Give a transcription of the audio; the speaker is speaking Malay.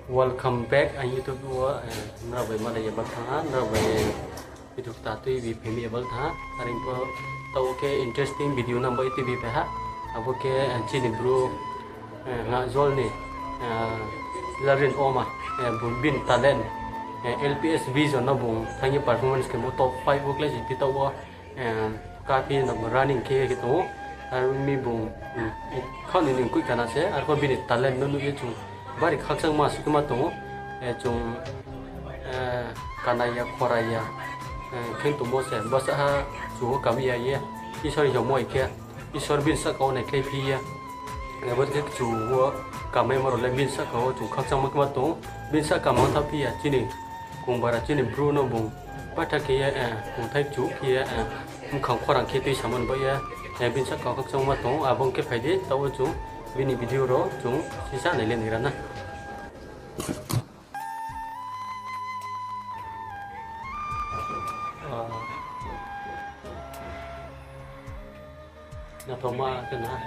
Welcome back anh YouTube gua na về mà đây bác thá na về video tatu vi phemi bác thá aring po tau ke interesting video number itu vi ha abo ke chini bro nga zol ni larin oma bun bin talent LPS vision na bung thangi performance ke mo top 5 work le ji tau wa kafi na running ke gitu mi bung khon ni ku kana se ar ko bin talent no ye chu bari khaksang masuk ma to chung kanaya khoraya khen tu mo se bas ha chu kamia ye isor yo moi ke isor bin sa ko ne ke phi ya ne bot ke chu wo kamai maro le bin sa ko chu khaksang ma to bin sa kam tha phi ya chini kung bara chini bruno bung patha ke ya kung thai chu ke ya khang khorang ke ti saman ba ya bin sa ko khaksang ma to abong ke phai de taw chu bini video ro chung sisa nei len irana na toma kana